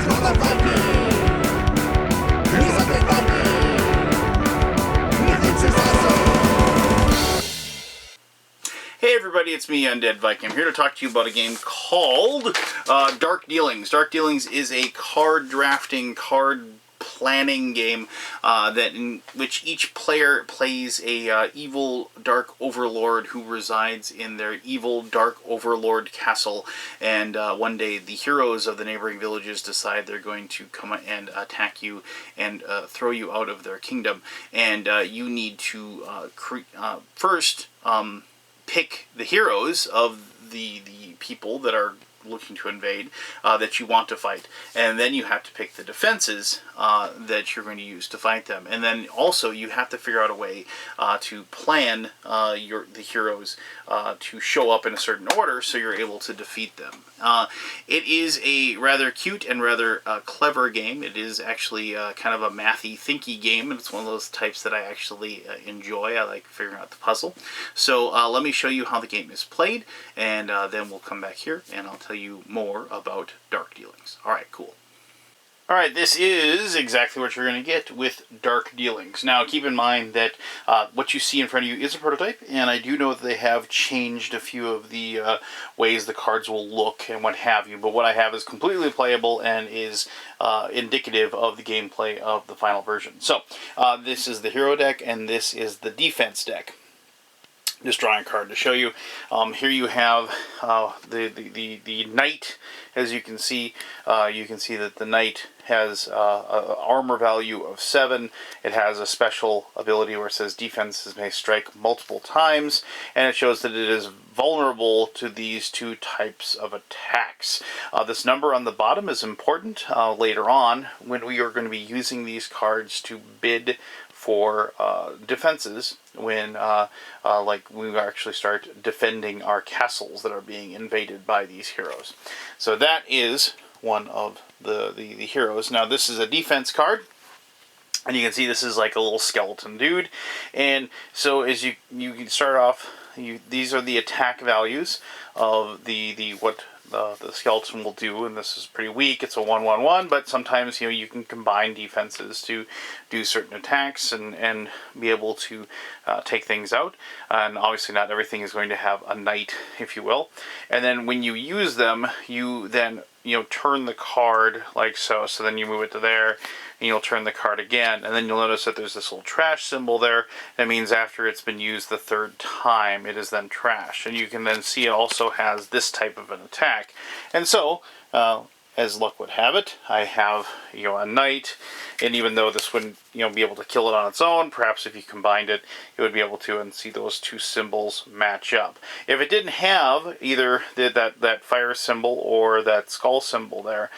Hey everybody, it's me, Undead Viking. I'm here to talk to you about a game called Dark Dealings. Dark Dealings is a card drafting, card planning game in which each player plays a evil dark overlord who resides in their evil dark overlord castle, and one day the heroes of the neighboring villages decide they're going to come and attack you and throw you out of their kingdom, and you need to first pick the heroes of the people that are looking to invade that you want to fight, and then you have to pick the defenses that you're going to use to fight them, and then also you have to figure out a way to plan the heroes to show up in a certain order so you're able to defeat them. It is a rather cute and rather clever game. It is actually kind of a mathy, thinky game, and it's one of those types that I actually enjoy. I like figuring out the puzzle. So let me show you how the game is played, and then we'll come back here and I'll tell you more about Dark Dealings. Alright, cool. Alright, this is exactly what you're going to get with Dark Dealings. Now, keep in mind that what you see in front of you is a prototype, and I do know that they have changed a few of the ways the cards will look and what have you, but what I have is completely playable and is indicative of the gameplay of the final version. So, this is the hero deck, and this is the defense deck. Just drawing a card to show you. Here you have the knight. As you can see that the knight has an armor value of 7. It has a special ability where it says defenses may strike multiple times, and it shows that it is vulnerable to these two types of attacks. This number on the bottom is important later on when we are going to be using these cards to bid for defenses when like we actually start defending our castles that are being invaded by these heroes. So that is one of the heroes. Now this is a defense card, and you can see this is like a little skeleton dude, and so as you can start off, these are the attack values of what the skeleton will do, and this is pretty weak. It's a 1/1/1, but sometimes you can combine defenses to do certain attacks and be able to take things out. And obviously not everything is going to have a knight, if you will. And then when you use them, you then turn the card like so. So then you move it to there, and you'll turn the card again, and then you'll notice that there's this little trash symbol there. That means after it's been used the third time, it is then trash. And you can then see it also has this type of an attack. And so, as luck would have it, I have a knight, and even though this wouldn't be able to kill it on its own, perhaps if you combined it, it would be able to, and see those two symbols match up. If it didn't have either that fire symbol or that skull symbol there,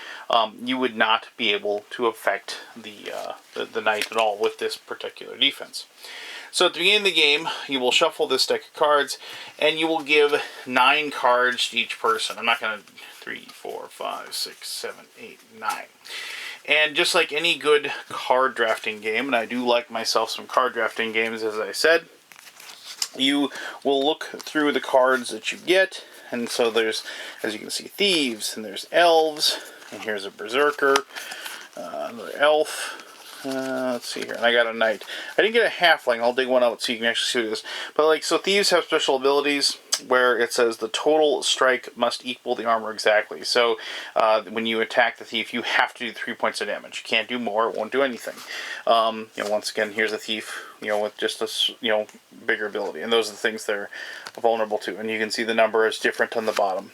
you would not be able to affect the knight at all with this particular defense. So at the beginning of the game, you will shuffle this deck of cards, and you will give 9 cards to each person. I'm not going to 3, 4, 5, 6, 7, 8, 9. And just like any good card drafting game, and I do like myself some card drafting games, as I said, you will look through the cards that you get. And so there's, as you can see, thieves, and there's elves, and here's a berserker, another elf. Let's see here, and I got a knight. I didn't get a halfling. I'll dig one out so you can actually see what it is. But so thieves have special abilities where it says the total strike must equal the armor exactly. So when you attack the thief, you have to do 3 points of damage. You can't do more; it won't do anything. Once again, here's a thief, with just a bigger ability, and those are the things they're vulnerable to. And you can see the number is different on the bottom.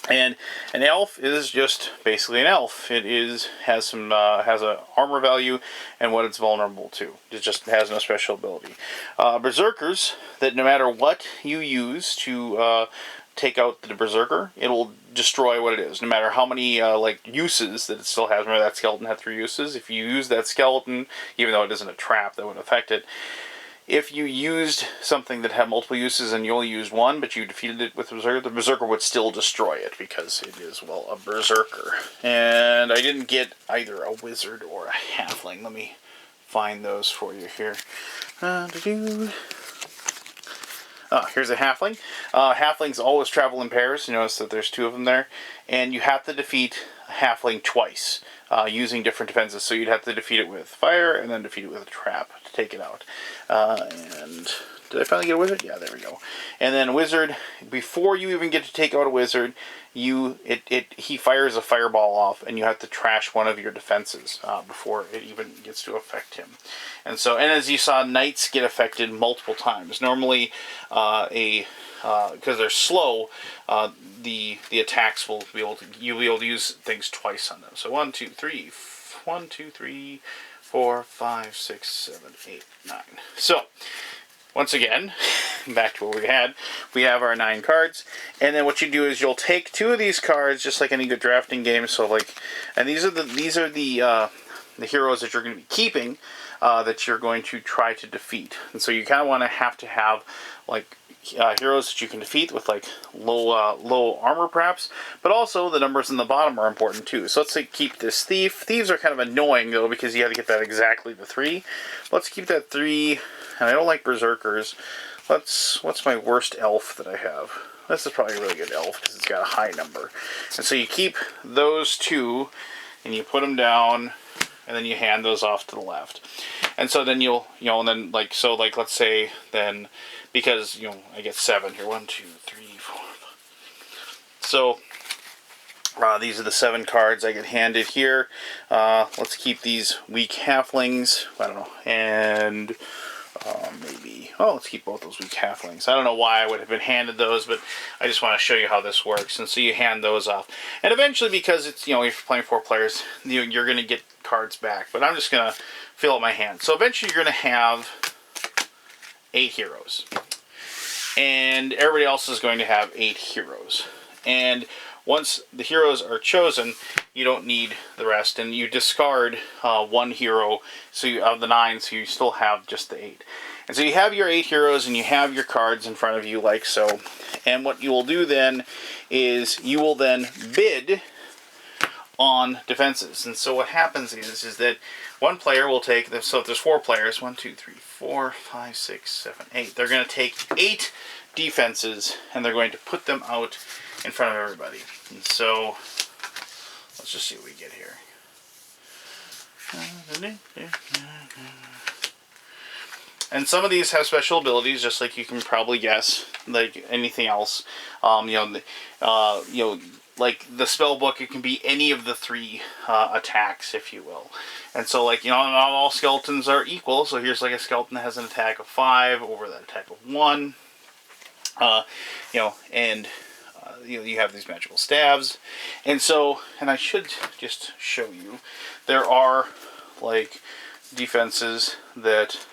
And an elf is just basically an elf. It has a armor value and what it's vulnerable to. It just has no special ability. Berserkers, that no matter what you use to take out the berserker, it will destroy what it is. No matter how many uses that it still has. Remember that skeleton had 3 uses. If you use that skeleton, even though it isn't a trap that would affect it, if you used something that had multiple uses and you only used one, but you defeated it with the berserker would still destroy it because it is, well, a berserker. And I didn't get either a wizard or a halfling. Let me find those for you here. Here's a halfling. Halflings always travel in pairs. You notice that there's 2 of them there. And you have to defeat a halfling twice using different defenses. So you'd have to defeat it with fire and then defeat it with a trap to take it out. And did I finally get a wizard? Yeah, there we go. And then a wizard, before you even get to take out a wizard, he fires a fireball off, and you have to trash one of your defenses before it even gets to affect him. And as you saw, knights get affected multiple times. Normally, because they're slow, the attacks will be able to you'll be able to use things twice on them. So 1, 2, 3, 4, 5, 6, 7, 8, 9. So once again, back to what we had. We have our 9 cards, and then what you do is you'll take 2 of these cards, just like any good drafting game. So and these are the heroes that you're going to be keeping, that you're going to try to defeat. And so you kind of want to have heroes that you can defeat with low armor perhaps, but also the numbers in the bottom are important too. So let's say keep this thief. Thieves are kind of annoying though, because you have to get that exactly the 3. Let's keep that 3. And I don't like berserkers. What's my worst elf that I have? This is probably a really good elf because it's got a high number. And so you keep those 2 and you put them down, and then you hand those off to the left. And so then let's say then, because I get 7 here. 1, 2, 3, 4. So these are the 7 cards I get handed here. Let's keep these weak halflings. I don't know, and let's keep both those weak halflings. I don't know why I would have been handed those, but I just want to show you how this works. And so you hand those off, and eventually, because it's if you're playing 4 players, you're going to get cards back. But I'm just going to fill up my hand. So eventually, you're going to have 8 heroes, and everybody else is going to have 8 heroes. And once the heroes are chosen, you don't need the rest, and you discard 1 hero of the 9, so you still have just the 8. And so you have your 8 heroes, and you have your cards in front of you like so. And what you will do then is you will then bid on defenses. And so what happens is that one player will take, so if there's 4 players, 1, 2, 3, 4, 5, 6, 7, 8. They're going to take 8 defenses, and they're going to put them out in front of everybody. And so let's just see what we get here. And some of these have special abilities, just like you can probably guess, like anything else. Like the spell book, it can be any of the 3 attacks, if you will. And so, not all skeletons are equal. So here's like a skeleton that has an attack of 5 over that attack of 1. You have these magical staves. And I should just show you, there are defenses that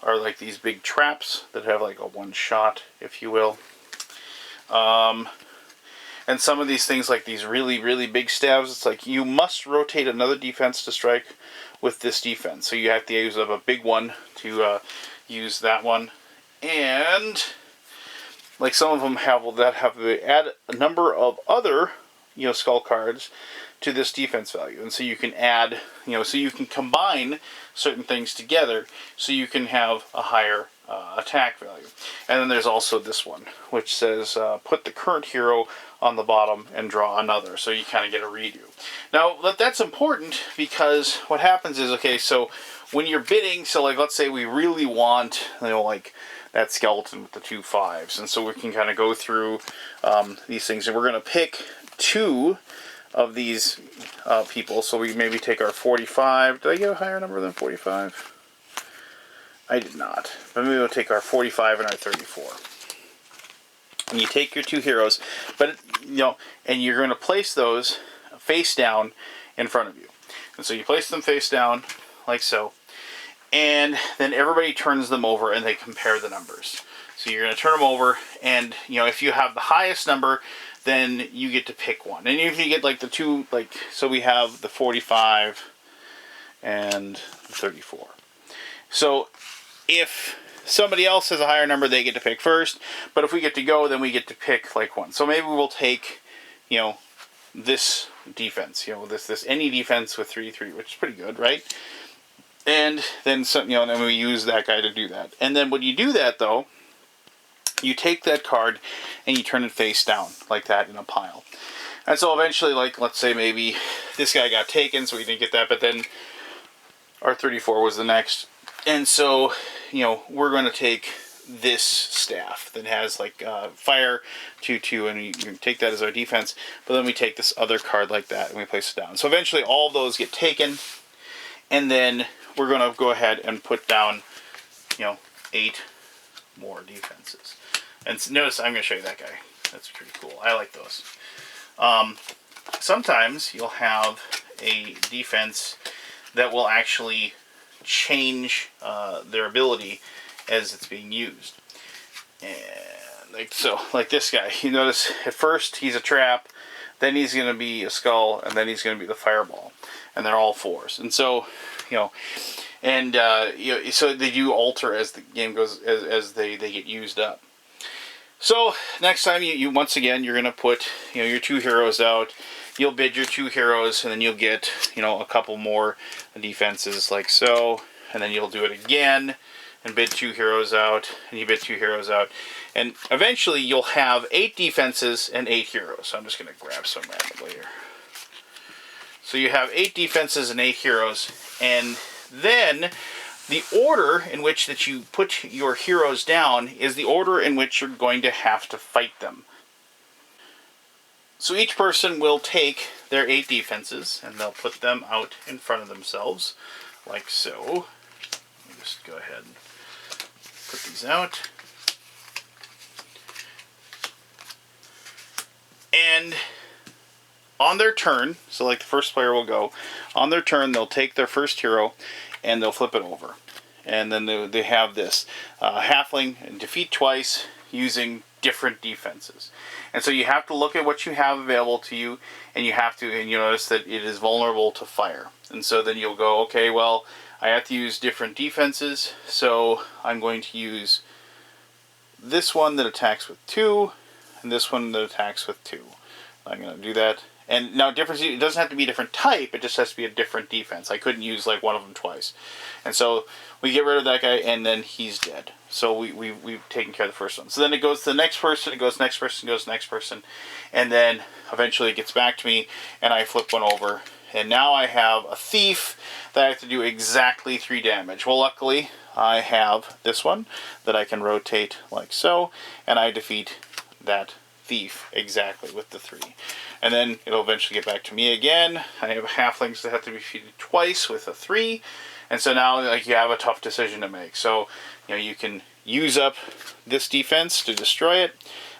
are like these big traps that have a 1 shot, if you will. And some of these things, like these really, really big staves, it's like you must rotate another defense to strike with this defense. So you have to use up a big one to use that one. And some of them have to add a number of other skull cards to this defense value. And so you can add, so you can combine certain things together so you can have a higher attack value. And then there's also this one, which says put the current hero on the bottom and draw another. So you kind of get a redo. Now, that's important because what happens is, so when you're bidding, so let's say we really want, that skeleton with the 2 5s. And so we can kind of go through these things, and we're going to pick 2 of these people. So we maybe take our 45. Did I get a higher number than 45? I did not. But maybe we'll take our 45 and our 34. And you take your 2 heroes, but and you're going to place those face down in front of you. And so you place them face down, like so. And then everybody turns them over and they compare the numbers. So you're going to turn them over, and if you have the highest number, then you get to pick one. And if you get the 2, so we have the 45 and the 34. So if somebody else has a higher number, they get to pick first. But if we get to go, then we get to pick one. So maybe we'll take, this defense, this any defense with 3, 3, which is pretty good, right? And then then we use that guy to do that. And then when you do that, though, you take that card and you turn it face down like that in a pile. And so eventually, like, let's say maybe this guy got taken, so we didn't get that, but then R34 was the next. And so, you know, we're going to take this staff that has like fire 2/2, and you can take that as our defense, but then we take this other card like that and we place it down. So eventually all of those get taken, and then we're going to go ahead and put down, you know, 8 more defenses. And notice I'm going to show you that guy. That's pretty cool. I like those. Sometimes you'll have a defense that will actually change their ability as it's being used. And like so, like this guy, you notice at first he's a trap, then he's going to be a skull, and then he's going to be the fireball, and they're all 4s. And so, you know, and you know, so they do alter as the game goes, as they get used up. So next time you once again you're going to put, you know, your 2 heroes out. You'll bid your 2 heroes, and then you'll get, you know, a couple more defenses like so, and then you'll do it again and bid 2 heroes out, and you bid 2 heroes out, and eventually you'll have 8 defenses and 8 heroes. So I'm just going to grab some randomly here. So you have 8 defenses and 8 heroes, and then the order in which that you put your heroes down is the order in which you're going to have to fight them. So each person will take their 8 defenses, and they'll put them out in front of themselves, like so. Let me just go ahead and put these out. And on their turn, so like the first player will go, on their turn they'll take their first hero, and they'll flip it over. And then they have this halfling and defeat twice using different defenses. And so you have to look at what you have available to you, and you have to, and you notice that it is vulnerable to fire. And so then you'll go, okay, well, I have to use different defenses, so I'm going to use this one that attacks with 2, and this one that attacks with 2. I'm going to do that. And now difference, it doesn't have to be a different type, it just has to be a different defense. I couldn't use like one of them twice. And so we get rid of that guy, and then he's dead. So we've taken care of the first one. So then it goes to the next person, it goes to the next person, it goes to the next person, and then eventually it gets back to me, and I flip one over. And now I have a thief that I have to do exactly 3 damage. Well, luckily, I have this one that I can rotate like so, and I defeat that thief exactly with the 3. And then it'll eventually get back to me again. I have halflings that have to be defeated twice with a 3. And so now, like, you have a tough decision to make. So, you know, you can use up this defense to destroy it.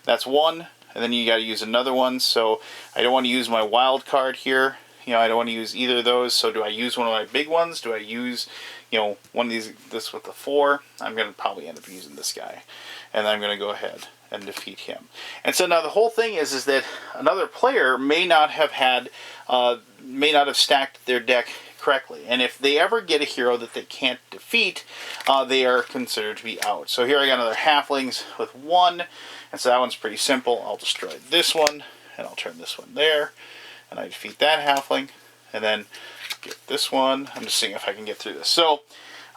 That's 1. And then you got to use another one. So I don't want to use my wild card here. You know, I don't want to use either of those. So do I use one of my big ones? Do I use, you know, one of these, this with the 4? I'm going to probably end up using this guy. And I'm going to go ahead and defeat him. And so now the whole thing is that another player may not have stacked their deck correctly. And if they ever get a hero that they can't defeat, they are considered to be out. So here I got another halflings with 1. And so that one's pretty simple. I'll destroy this one, and I'll turn this one there. And I defeat that halfling, and then get this one. I'm just seeing if I can get through this. So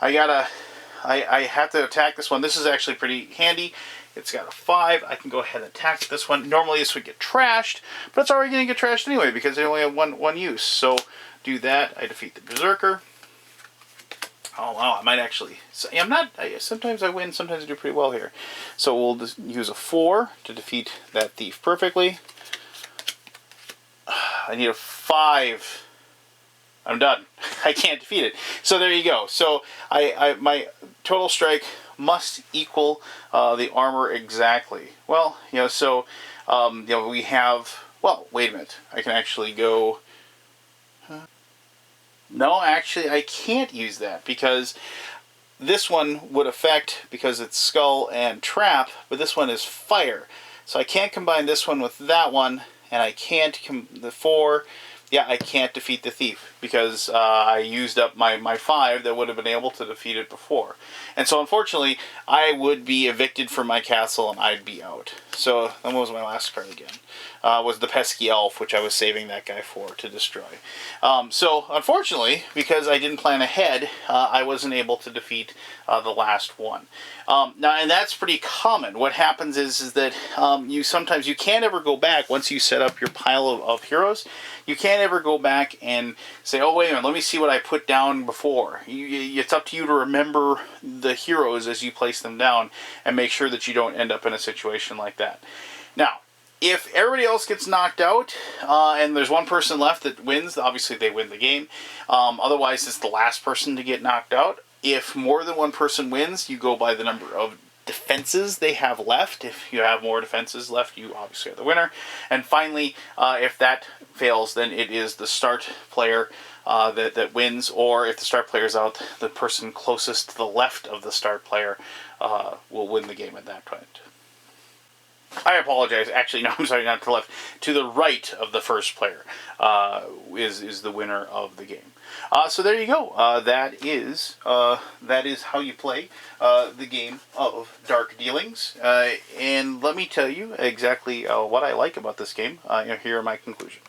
I have to attack this one. This is actually pretty handy. It's got a 5. I can go ahead and attack this one. Normally this would get trashed, but it's already going to get trashed anyway because they only have one use. So do that. I defeat the berserker. Oh wow, I might actually. Sometimes I win, sometimes I do pretty well here. So we'll just use a 4 to defeat that thief perfectly. I need a 5. I'm done. I can't defeat it. So there you go. So my total strike must equal the armor exactly. Well, you know, so you know, we have. Well, wait a minute. I can actually go. No, actually, I can't use that because this one would affect, because it's skull and trap, but this one is fire. So I can't combine this one with that one, and I can't the 4 yeah, I can't defeat the thief because I used up my 5 that would have been able to defeat it before. And so unfortunately, I would be evicted from my castle and I'd be out. So that was my last card again. Was the pesky elf, which I was saving that guy for to destroy. So unfortunately, because I didn't plan ahead, I wasn't able to defeat the last one. Now, and that's pretty common. What happens is that sometimes you can't ever go back once you set up your pile of heroes. You can't ever go back and say, oh, wait a minute, let me see what I put down before. It's up to you to remember the heroes as you place them down and make sure that you don't end up in a situation like that. Now, if everybody else gets knocked out and there's one person left that wins, obviously they win the game. Otherwise, it's the last person to get knocked out. If more than one person wins, you go by the number of defenses they have left. If you have more defenses left, you obviously are the winner. And finally, if that fails, then it is the start player that wins, or if the start player's out, the person closest to the left of the start player will win the game at that point. I apologize. Actually, no, I'm sorry, not to the left. To the right of the first player is the winner of the game. So there you go. That is how you play the game of Dark Dealings. And let me tell you exactly what I like about this game. Here are my conclusions.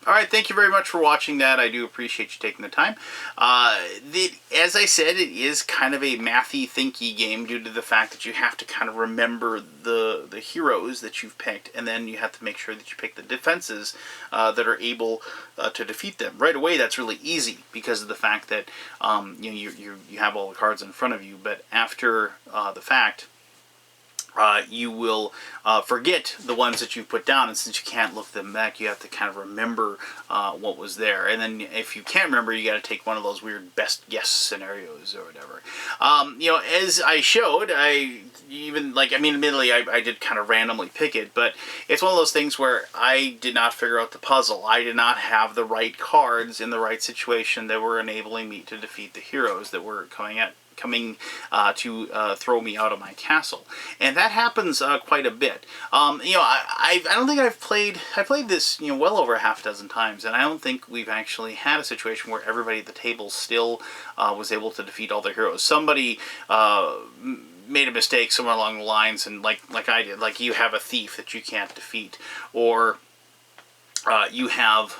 Alright, thank you very much for watching that. I do appreciate you taking the time. As I said, it is kind of a mathy, thinky game due to the fact that you have to kind of remember the heroes that you've picked, and then you have to make sure that you pick the defenses that are able to defeat them. Right away, that's really easy because of the fact that you have all the cards in front of you, but after the fact, you will forget the ones that you put down, and since you can't look them back, you have to kind of remember what was there. And then if you can't remember, you got to take one of those weird best guess scenarios or whatever. As I showed, admittedly, I did kind of randomly pick it, but it's one of those things where I did not figure out the puzzle. I did not have the right cards in the right situation that were enabling me to defeat the heroes that were coming to throw me out of my castle, and that happens quite a bit. I don't think I played this well over half a dozen times, and I don't think we've actually had a situation where everybody at the table still was able to defeat all their heroes. Somebody made a mistake somewhere along the lines, and like I did, like you have a thief that you can't defeat, or you have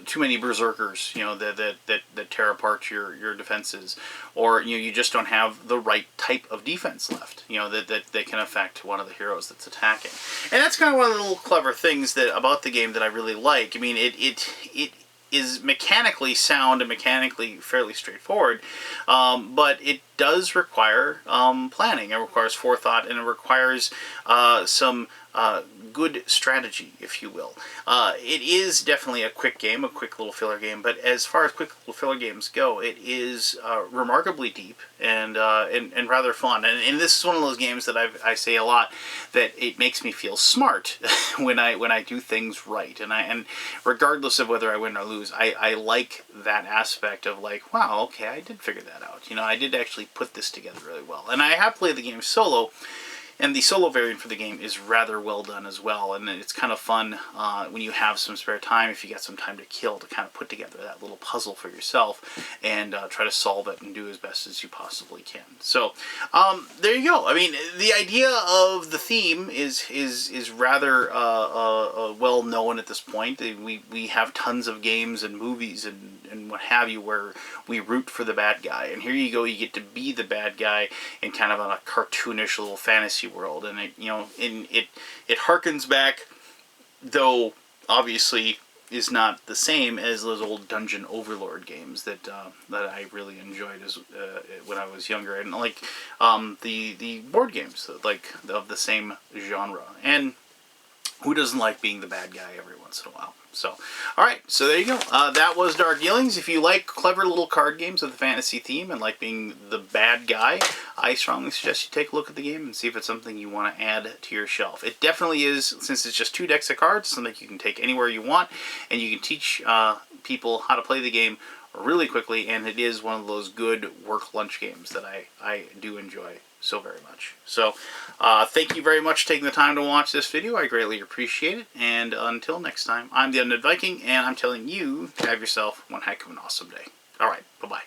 too many berserkers that tear apart your defenses, or you just don't have the right type of defense left that can affect one of the heroes that's attacking. And that's kind of one of the little clever things about the game that I really like. I mean, it is mechanically sound and mechanically fairly straightforward, but it does require planning. It requires forethought, and it requires some good strategy, if you will. It is definitely a quick game, a quick little filler game, but as far as quick little filler games go, it is remarkably deep and rather fun. And this is one of those games that I say a lot, that it makes me feel smart when I do things right. And regardless of whether I win or lose, I like that aspect of like, wow, okay, I did figure that out. I did actually put this together really well. And I have played the game solo, and the solo variant for the game is rather well done as well, and it's kind of fun when you have some spare time, if you get some time to kill, to kind of put together that little puzzle for yourself and try to solve it and do as best as you possibly can. So there you go. I mean, the idea of the theme is rather well known at this point. We have tons of games and movies and what have you where we root for the bad guy, and here you go, you get to be the bad guy in kind of a cartoonish little fantasy world, and it harkens back, though obviously is not the same as those old Dungeon Overlord games that I really enjoyed when I was younger, and like the board games of the same genre. And who doesn't like being the bad guy every once in a while? So, alright, so there you go. That was Dark Dealings. If you like clever little card games with a fantasy theme and like being the bad guy, I strongly suggest you take a look at the game and see if it's something you want to add to your shelf. It definitely is, since it's just 2 decks of cards, something you can take anywhere you want, and you can teach people how to play the game really quickly, and it is one of those good work lunch games that I do enjoy so very much. So, thank you very much for taking the time to watch this video. I greatly appreciate it. And until next time, I'm the Undead Viking, and I'm telling you to have yourself one heck of an awesome day. All right, bye-bye.